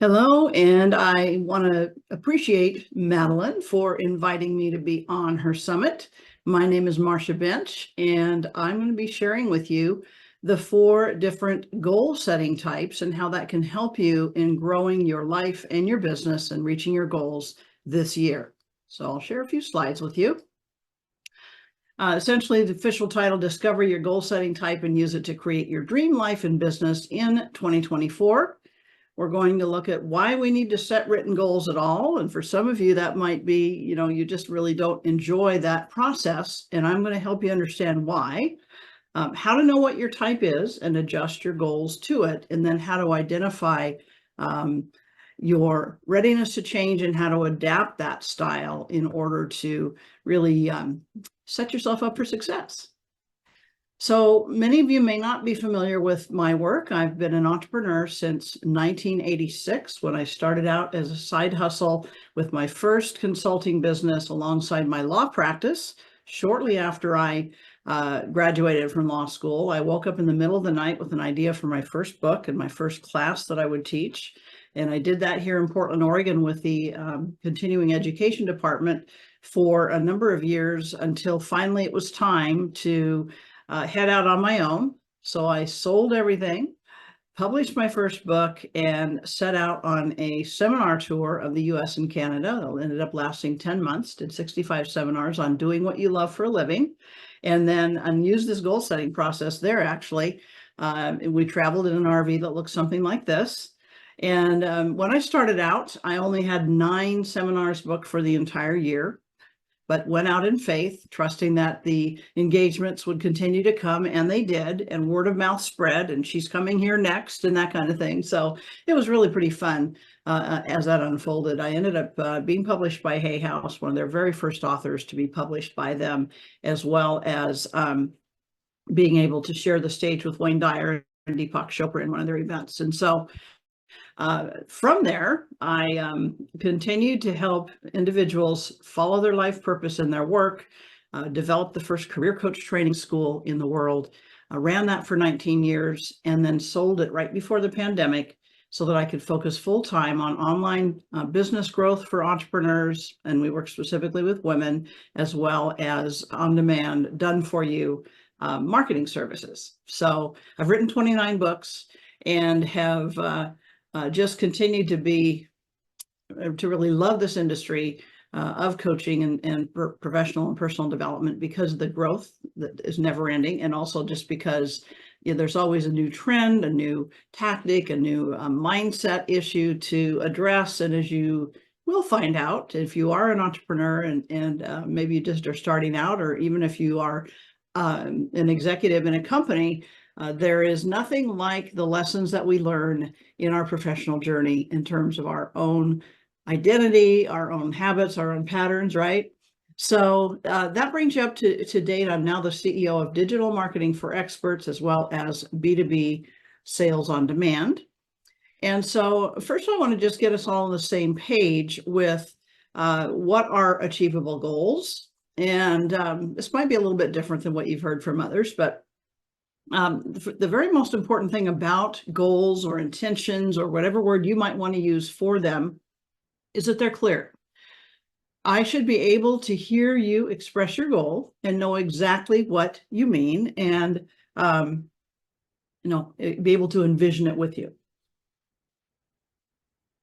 Hello, and I want to appreciate Madeline for inviting me to be on her summit. My name is Marcia Bench, and I'm going to be sharing with you the 4 different goal setting types and how that can help you in growing your life and your business and reaching your goals this year. So I'll share a few slides with you. Essentially, the official title, Discover Your Goal Setting Type and Use It to Create Your Dream Life and Business in 2024. We're going to look at why we need to set written goals at all. And for some of you, that might be, you just really don't enjoy that process. And I'm going to help you understand why, how to know what your type is and adjust your goals to it, and then how to identify your readiness to change and how to adapt that style in order to really set yourself up for success. So many of you may not be familiar with my work. I've been an entrepreneur since 1986 when I started out as a side hustle with my first consulting business alongside my law practice. Shortly after I graduated from law school, I woke up in the middle of the night with an idea for my first book and my first class that I would teach. And I did that here in Portland, Oregon with the continuing education department for a number of years until finally it was time to head out on my own. So I sold everything, published my first book, and set out on a seminar tour of the US and Canada. It ended up lasting 10 months, did 65 seminars on doing what you love for a living. And then used this goal setting process there, actually. We traveled in an RV that looked something like this. And when I started out, I only had 9 seminars booked for the entire year, but went out in faith, trusting that the engagements would continue to come, and they did, and word of mouth spread, and she's coming here next, and that kind of thing. So it was really pretty fun as that unfolded. I ended up being published by Hay House, one of their very first authors to be published by them, as well as being able to share the stage with Wayne Dyer and Deepak Chopra in one of their events. And so from there, I continued to help individuals follow their life purpose in their work, developed the first career coach training school in the world, ran that for 19 years, and then sold it right before the pandemic so that I could focus full time on online business growth for entrepreneurs. And we work specifically with women, as well as on-demand, done-for-you marketing services. So I've written 29 books and have just continued to really love this industry of coaching and professional and personal development because of the growth that is never ending, and also just because there's always a new trend, a new tactic, a new mindset issue to address. And as you will find out, if you are an entrepreneur and maybe you just are starting out, or even if you are an executive in a company, there is nothing like the lessons that we learn in our professional journey in terms of our own identity, our own habits, our own patterns, right? So that brings you up to date. I'm now the CEO of Digital Marketing for Experts, as well as B2B Sales on Demand. And so first, I want to just get us all on the same page with what are achievable goals. And this might be a little bit different than what you've heard from others, but the very most important thing about goals or intentions, or whatever word you might want to use for them, is that they're clear. I should be able to hear you express your goal and know exactly what you mean, and be able to envision it with you.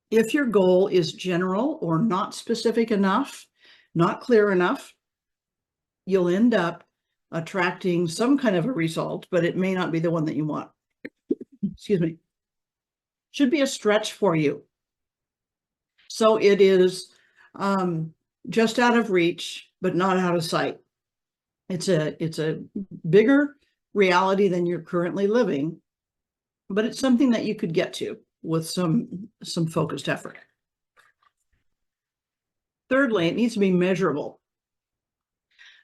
If your goal is general or not specific enough, not clear enough, you'll end up attracting some kind of a result, but it may not be the one that you want. Excuse me. Should be a stretch for you. So it is just out of reach, but not out of sight. It's a bigger reality than you're currently living, but it's something that you could get to with some focused effort. Thirdly, it needs to be measurable.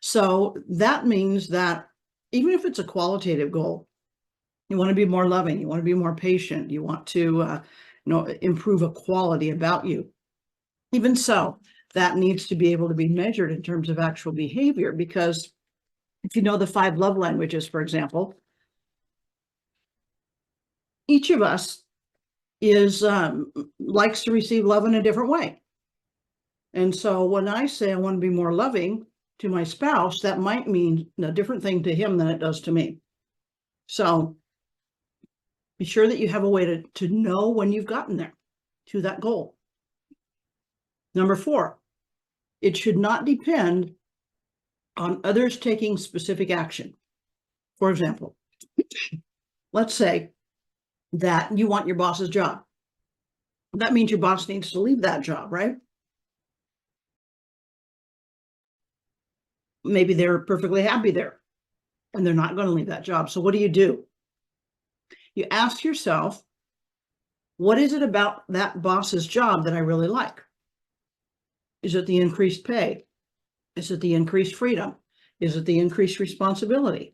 So that means that even if it's a qualitative goal, you want to be more loving, you want to be more patient, you want to improve a quality about you. Even so, that needs to be able to be measured in terms of actual behavior, because if you know the 5 love languages, for example, each of us likes to receive love in a different way. And so when I say I want to be more loving to my spouse, that might mean a different thing to him than it does to me. So be sure that you have a way to know when you've gotten there to that goal. Number 4, it should not depend on others taking specific action. For example, let's say that you want your boss's job. That means your boss needs to leave that job, right? Maybe they're perfectly happy there and they're not going to leave that job. So what do? You ask yourself, what is it about that boss's job that I really like? Is it the increased pay? Is it the increased freedom? Is it the increased responsibility?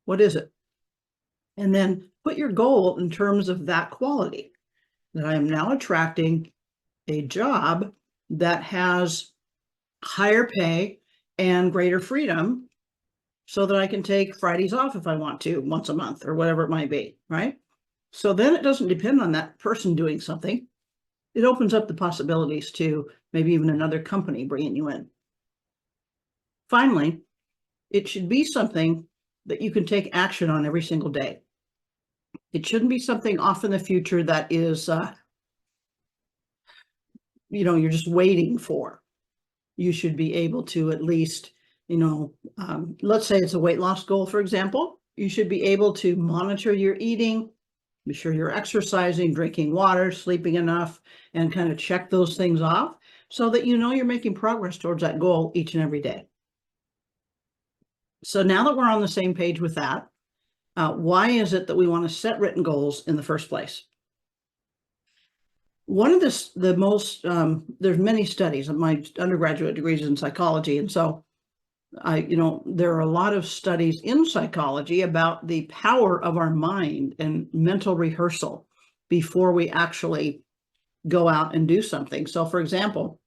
What is it? And then put your goal in terms of that quality, that I am now attracting a job that has higher pay and greater freedom so that I can take Fridays off if I want to once a month or whatever it might be, right? So then it doesn't depend on that person doing something. It opens up the possibilities to maybe even another company bringing you in. Finally, it should be something that you can take action on every single day. It shouldn't be something off in the future that is, you're just waiting for. You should be able to at least, let's say it's a weight loss goal, for example. You should be able to monitor your eating, be sure you're exercising, drinking water, sleeping enough, and kind of check those things off so that you're making progress towards that goal each and every day. So now that we're on the same page with that, why is it that we want to set written goals in the first place? One of the most, there's many studies. My undergraduate degree is in psychology. And so there are a lot of studies in psychology about the power of our mind and mental rehearsal before we actually go out and do something. So for example,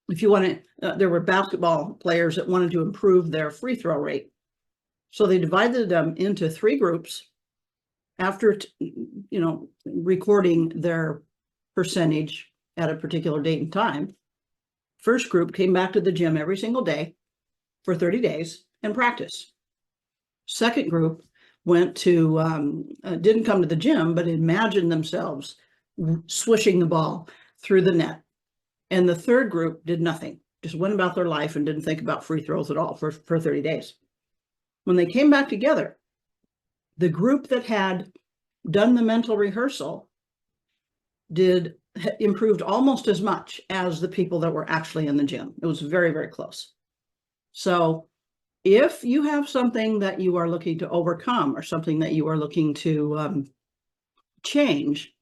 if you want to, there were basketball players that wanted to improve their free throw rate. So they divided them into 3 groups after, recording their percentage at a particular date and time. First group came back to the gym every single day for 30 days and practiced. Second group went to, didn't come to the gym, but imagined themselves swishing the ball through the net. And the third group did nothing, just went about their life and didn't think about free throws at all for 30 days. When they came back together, the group that had done the mental rehearsal improved almost as much as the people that were actually in the gym. It was very, very close. So if you have something that you are looking to overcome or something that you are looking to change,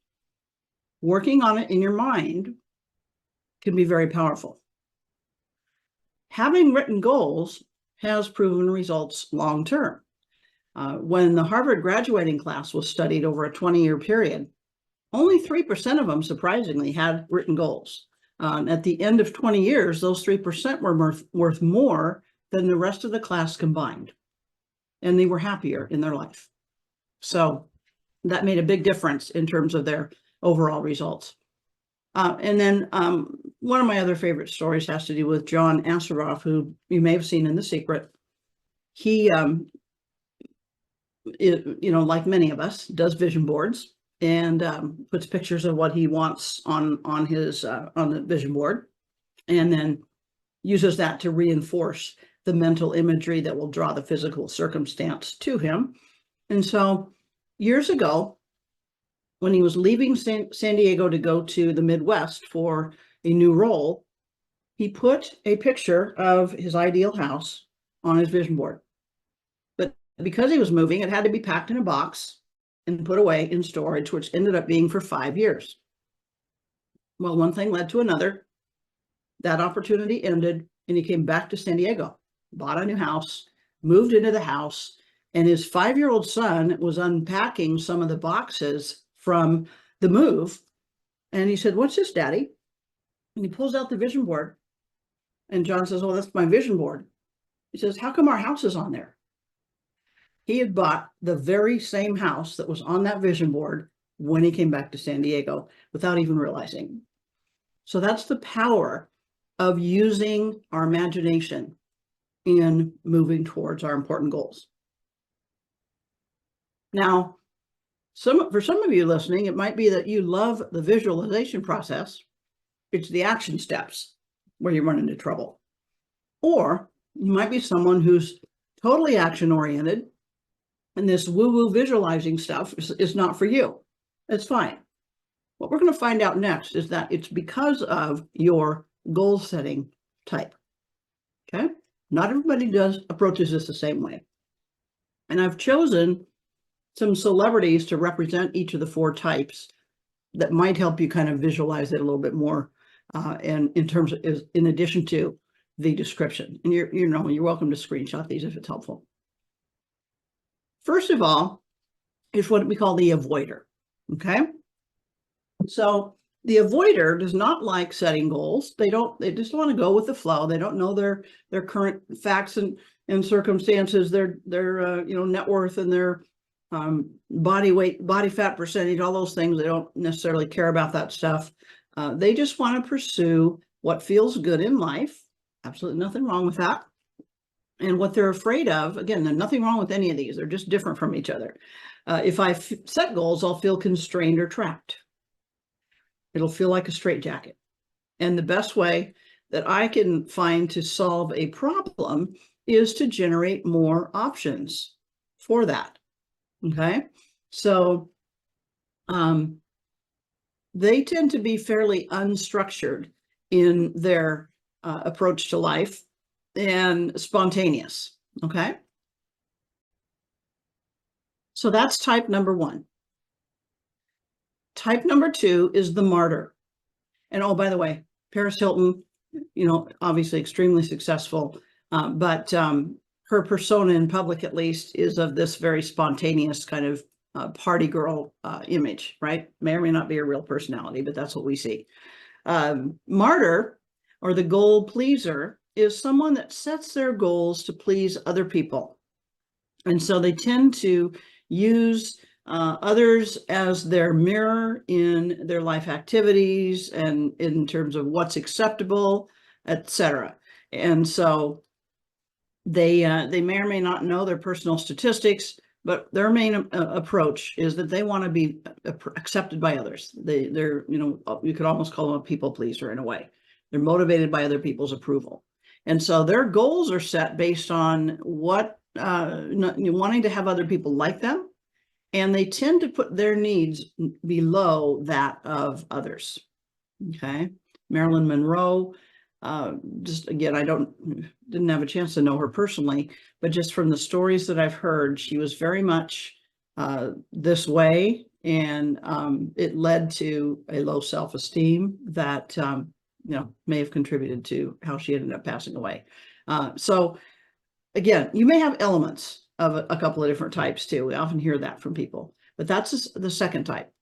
working on it in your mind can be very powerful. Having written goals has proven results long-term. When the Harvard graduating class was studied over a 20-year period, only 3% of them, surprisingly, had written goals. At the end of 20 years, those 3% were worth more than the rest of the class combined, and they were happier in their life. So that made a big difference in terms of their overall results. And then one of my other favorite stories has to do with John Assaraf, who you may have seen in The Secret. He, like many of us, does vision boards and puts pictures of what he wants on the vision board, and then uses that to reinforce the mental imagery that will draw the physical circumstance to him. And so years ago, when he was leaving San Diego to go to the Midwest for a new role, he put a picture of his ideal house on his vision board. But because he was moving, it had to be packed in a box and put away in storage, which ended up being for 5 years. Well, one thing led to another. That opportunity ended, and he came back to San Diego, bought a new house, moved into the house, and his 5-year-old son was unpacking some of the boxes from the move. And he said, "What's this, Daddy?" And he pulls out the vision board. And John says, "Oh, that's my vision board." He says, "How come our house is on there?" He had bought the very same house that was on that vision board when he came back to San Diego without even realizing. So that's the power of using our imagination in moving towards our important goals. Now, for some of you listening, it might be that you love the visualization process. It's the action steps where you run into trouble. Or you might be someone who's totally action oriented, and this woo-woo visualizing stuff is not for you. It's fine. What we're going to find out next is that it's because of your goal setting type. Okay? Not everybody approaches this the same way. And I've chosen some celebrities to represent each of the 4 types that might help you kind of visualize it a little bit more, and in terms of, in addition to the description. And you're welcome to screenshot these if it's helpful. First of all, is what we call the avoider. Okay. So the avoider does not like setting goals. They just want to go with the flow. They don't know their current facts and circumstances, their net worth and their body weight, body fat percentage, all those things. They don't necessarily care about that stuff. They just want to pursue what feels good in life. Absolutely nothing wrong with that. And what they're afraid of, again, there's nothing wrong with any of these. They're just different from each other. If I set goals, I'll feel constrained or trapped. It'll feel like a straitjacket. And the best way that I can find to solve a problem is to generate more options for that. Okay. So they tend to be fairly unstructured in their approach to life and spontaneous. Okay. So that's type number 1. Type number 2 is the martyr. And oh, by the way, Paris Hilton, obviously extremely successful, but her persona in public, at least, is of this very spontaneous kind of party girl image, right? May or may not be a real personality, but that's what we see. Martyr, or the goal pleaser, is someone that sets their goals to please other people. And so they tend to use others as their mirror in their life activities and in terms of what's acceptable, etc. And so they may or may not know their personal statistics, but their main approach is that they want to be accepted by others. They're you could almost call them a people pleaser in a way. They're motivated by other people's approval. And so their goals are set based on what wanting to have other people like them, and they tend to put their needs below that of others. Okay, Marilyn Monroe. Just again, I didn't have a chance to know her personally, but just from the stories that I've heard, she was very much this way, and it led to a low self-esteem that may have contributed to how she ended up passing away. So again, you may have elements of a couple of different types too. We often hear that from people, but that's the second type.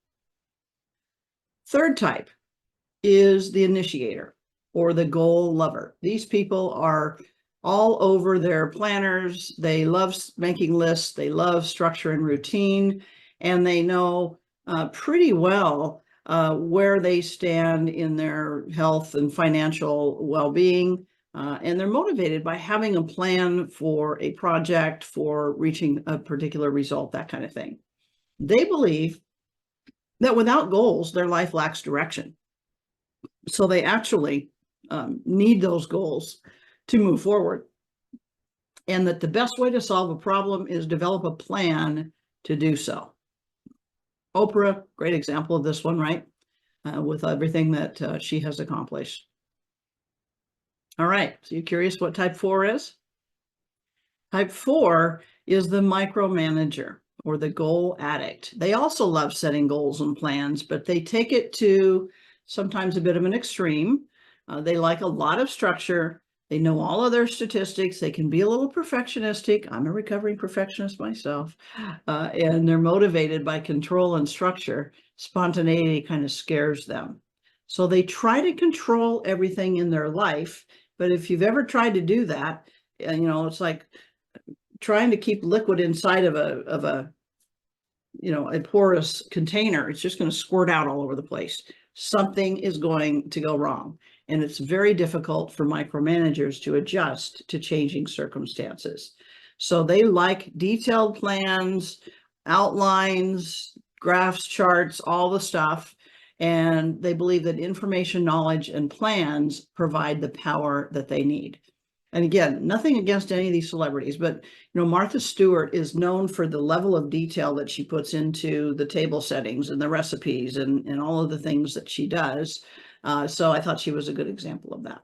Third type is the initiator, or the goal lover. These people are all over their planners. They love making lists. They love structure and routine, and they know pretty well where they stand in their health and financial well-being. And they're motivated by having a plan for a project, for reaching a particular result, that kind of thing. They believe that without goals, their life lacks direction. So they actually need those goals to move forward. And that the best way to solve a problem is develop a plan to do so. Oprah, great example of this one, right? With everything that she has accomplished. All right, so you curious what type 4 is? Type 4 is the micromanager, or the goal addict. They also love setting goals and plans, but they take it to sometimes a bit of an extreme. They like a lot of structure. They know all of their statistics. They can be a little perfectionistic. I'm a recovering perfectionist myself. And they're motivated by control and structure. Spontaneity kind of scares them. So they try to control everything in their life. But if you've ever tried to do that, it's like trying to keep liquid inside of a a porous container, it's just going to squirt out all over the place. Something is going to go wrong. And it's very difficult for micromanagers to adjust to changing circumstances. So they like detailed plans, outlines, graphs, charts, all the stuff. And they believe that information, knowledge, and plans provide the power that they need. And again, nothing against any of these celebrities, but Martha Stewart is known for the level of detail that she puts into the table settings and the recipes and all of the things that she does. So I thought she was a good example of that.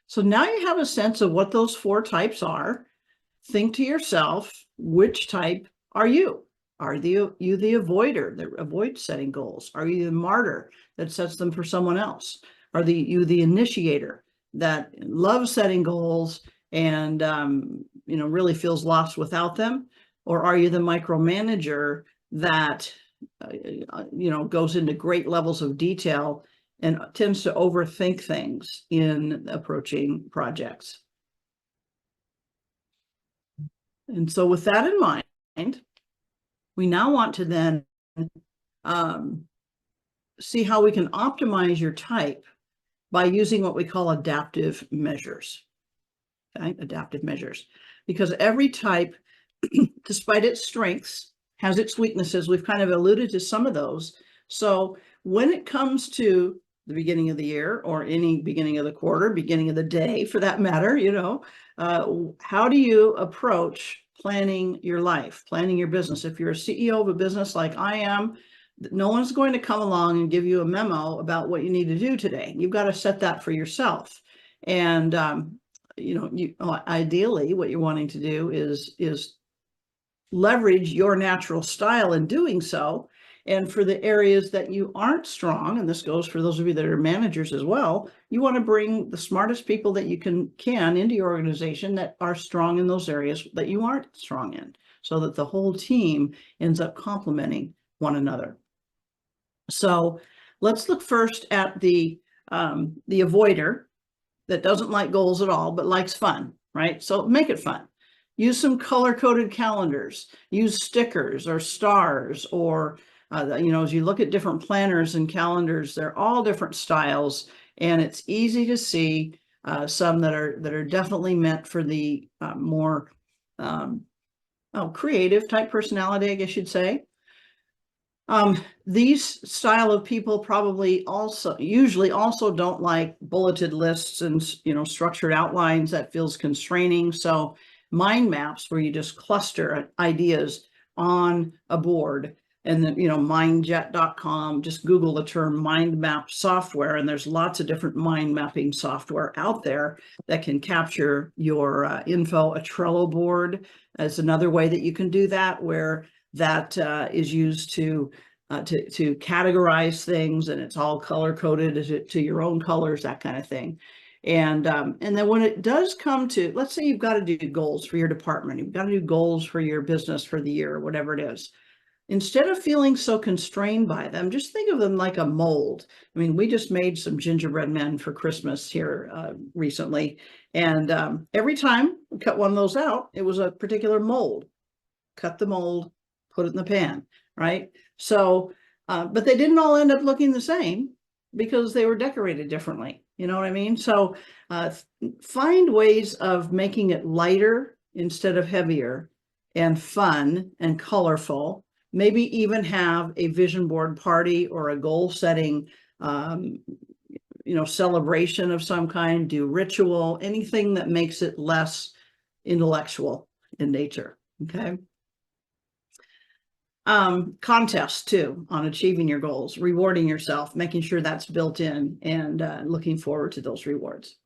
So now you have a sense of what those 4 types are. Think to yourself, which type are you? Are you the avoider that avoids setting goals? Are you the martyr that sets them for someone else? Are you the initiator that loves setting goals and really feels lost without them? Or are you the micromanager that goes into great levels of detail and tends to overthink things in approaching projects? And so with that in mind, we now want to then see how we can optimize your type by using what we call adaptive measures. Okay? Adaptive measures. Because every type, despite its strengths, has its weaknesses. We've kind of alluded to some of those. So when it comes to the beginning of the year, or any beginning of the quarter, beginning of the day for that matter, how do you approach planning your life, planning your business? If you're a CEO of a business like I am, no one's going to come along and give you a memo about what you need to do today. You've got to set that for yourself. And, ideally what you're wanting to do is leverage your natural style in doing so. And for the areas that you aren't strong, and this goes for those of you that are managers as well, you want to bring the smartest people that you can into your organization that are strong in those areas that you aren't strong in, so that the whole team ends up complementing one another. So let's look first at the avoider that doesn't like goals at all, but likes fun, right? So make it fun. Use some color-coded calendars, use stickers or stars, or as you look at different planners and calendars, they're all different styles, and it's easy to see some that are definitely meant for the more creative type personality, I guess you'd say. These style of people probably usually also don't like bulleted lists and structured outlines. That feels constraining. So mind maps, where you just cluster ideas on a board, and then mindjet.com, just Google the term mind map software, and there's lots of different mind mapping software out there that can capture your info. A Trello board is another way that you can do that, where that is used to categorize things, and it's all color coded to your own colors, that kind of thing. And then when it does come to, let's say you've got to do goals for your department, you've got to do goals for your business for the year, or whatever it is. Instead of feeling so constrained by them, just think of them like a mold. I mean, we just made some gingerbread men for Christmas here recently. And every time we cut one of those out, it was a particular mold. Cut the mold, put it in the pan, right? So, but they didn't all end up looking the same because they were decorated differently. You know what I mean? So find ways of making it lighter instead of heavier, and fun and colorful. Maybe even have a vision board party or a goal setting, celebration of some kind, do ritual, anything that makes it less intellectual in nature. Okay. Contests too on achieving your goals, rewarding yourself, making sure that's built in, and looking forward to those rewards.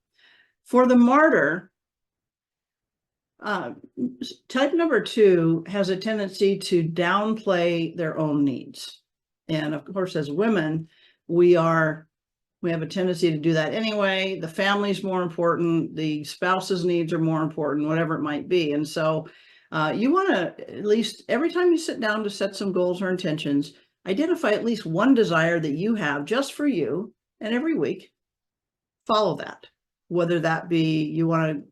For the martyr, type number 2 has a tendency to downplay their own needs. And of course, as women, we have a tendency to do that anyway. The family's more important, the spouse's needs are more important, whatever it might be. And so you want to, at least every time you sit down to set some goals or intentions, identify at least one desire that you have just for you, and every week follow that. Whether that be you want to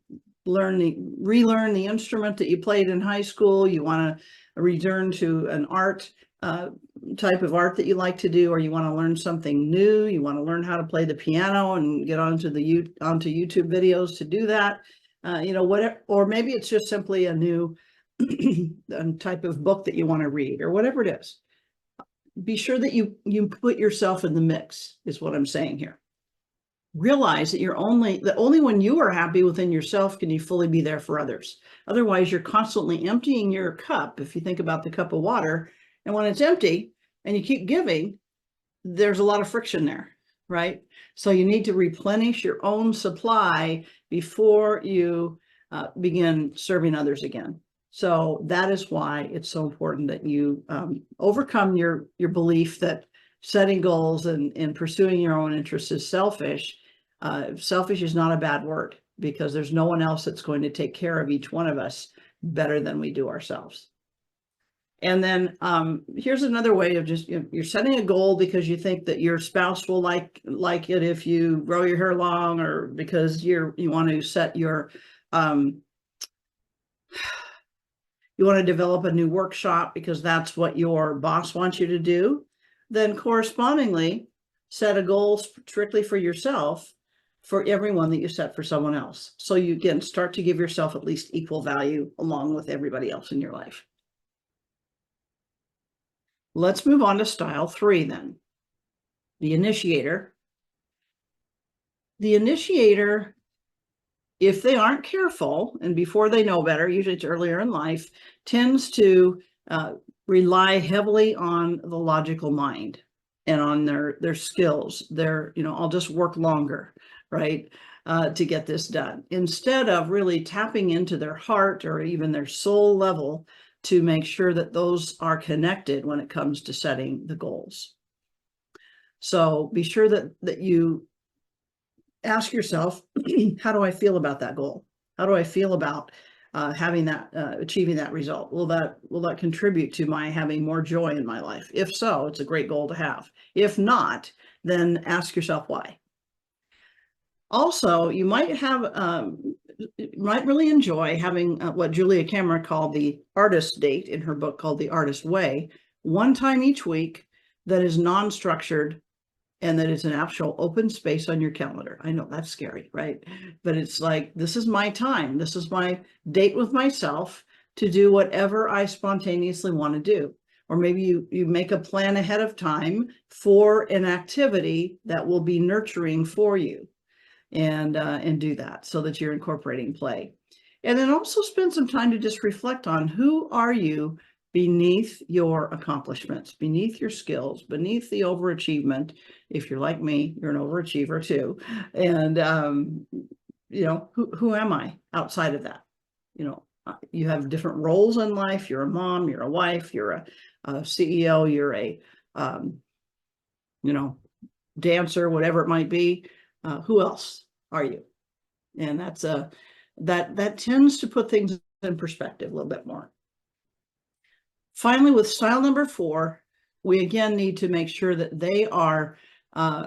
relearn the instrument that you played in high school. You want to return to an art type of art that you like to do, or you want to learn something new. You want to learn how to play the piano and get onto YouTube videos to do that. Whatever, or maybe it's just simply a new type of book that you want to read, or whatever it is. Be sure that you put yourself in the mix, is what I'm saying here. Realize that only when you are happy within yourself can you fully be there for others. Otherwise, you're constantly emptying your cup. If you think about the cup of water, and when it's empty and you keep giving, there's a lot of friction there, right? So you need to replenish your own supply before you begin serving others again. So that is why it's so important that you overcome your belief that setting goals and pursuing your own interests is selfish. Selfish is not a bad word, because there's no one else that's going to take care of each one of us better than we do ourselves. And then here's another way of just, you're setting a goal because you think that your spouse will like it if you grow your hair long, or because you want to set your you want to develop a new workshop because that's what your boss wants you to do. Then correspondingly set a goal strictly for yourself for everyone that you set for someone else. So you again start to give yourself at least equal value along with everybody else in your life. Let's move on to style 3 then. The initiator. The initiator, if they aren't careful and before they know better, usually it's earlier in life, tends to rely heavily on the logical mind and on their skills. I'll just work longer, right, to get this done, instead of really tapping into their heart or even their soul level to make sure that those are connected when it comes to setting the goals. So be sure that you ask yourself, how do I feel about that goal? How do I feel about having that, achieving that result? Will that contribute to my having more joy in my life? If so, it's a great goal to have. If not, then ask yourself why. Also, you might really enjoy having what Julia Cameron called the artist date in her book called The Artist Way, one time each week that is non-structured and that is an actual open space on your calendar. I know that's scary, right? But it's like, this is my time. This is my date with myself to do whatever I spontaneously want to do. Or maybe you make a plan ahead of time for an activity that will be nurturing for you, and do that so that you're incorporating play. And then also spend some time to just reflect on who are you beneath your accomplishments, beneath your skills, beneath the overachievement. If you're like me, you're an overachiever too. And, who am I outside of that? You have different roles in life. You're a mom, you're a wife, you're a CEO, you're a, dancer, whatever it might be. Who else are you? And that's that tends to put things in perspective a little bit more. Finally, with style number 4, we again need to make sure that they are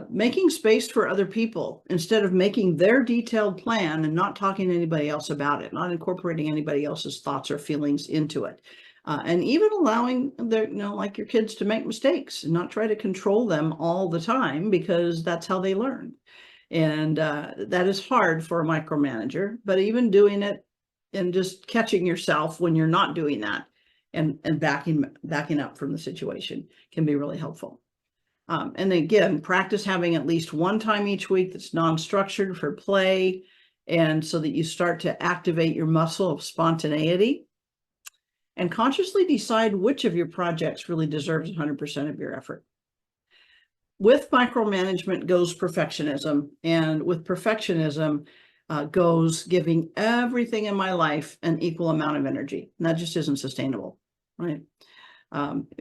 making space for other people instead of making their detailed plan and not talking to anybody else about it, not incorporating anybody else's thoughts or feelings into it. And even allowing like your kids to make mistakes and not try to control them all the time, because that's how they learn. And that is hard for a micromanager, but even doing it and just catching yourself when you're not doing that and backing up from the situation can be really helpful. And again, practice having at least one time each week that's non-structured for play, and so that you start to activate your muscle of spontaneity and consciously decide which of your projects really deserves 100% of your effort. With micromanagement goes perfectionism, and with perfectionism goes giving everything in my life an equal amount of energy. And that just isn't sustainable, right?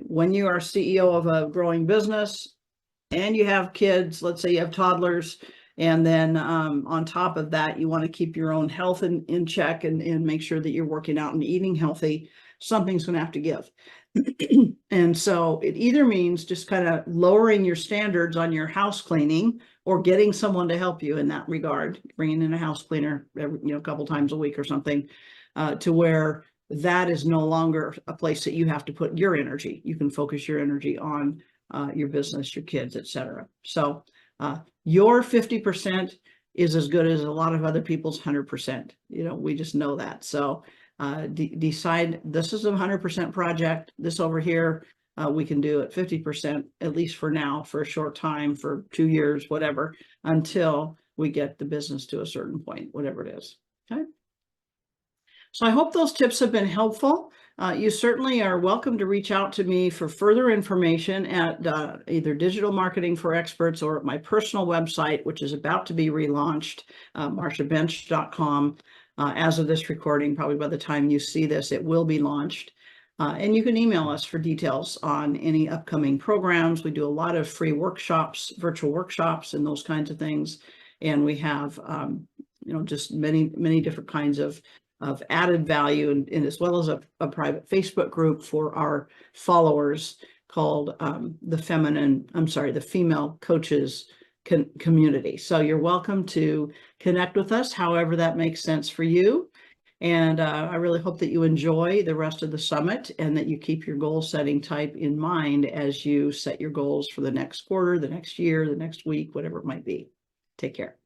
When you are CEO of a growing business and you have kids, let's say you have toddlers, and then on top of that, you want to keep your own health in check and make sure that you're working out and eating healthy. something's going to have to give. And so it either means just kind of lowering your standards on your house cleaning or getting someone to help you in that regard, bringing in a house cleaner every, a couple times a week or something, to where that is no longer a place that you have to put your energy. You can focus your energy on your business, your kids, etc. So your 50% is as good as a lot of other people's 100%. We just know that. So decide this is a 100% project. This over here, we can do it 50%, at least for now, for a short time, for 2 years, whatever, until we get the business to a certain point, whatever it is. Okay. So I hope those tips have been helpful. You certainly are welcome to reach out to me for further information at either Digital Marketing for Experts or at my personal website, which is about to be relaunched, marciabench.com. As of this recording, probably by the time you see this, it will be launched. And you can email us for details on any upcoming programs. We do a lot of free workshops, virtual workshops, and those kinds of things. And we have, just many different kinds of added value, and as well as a private Facebook group for our followers called the Female Coaches Community. So you're welcome to connect with us however that makes sense for you. And I really hope that you enjoy the rest of the summit and that you keep your goal setting type in mind as you set your goals for the next quarter, the next year, the next week, whatever it might be. Take care.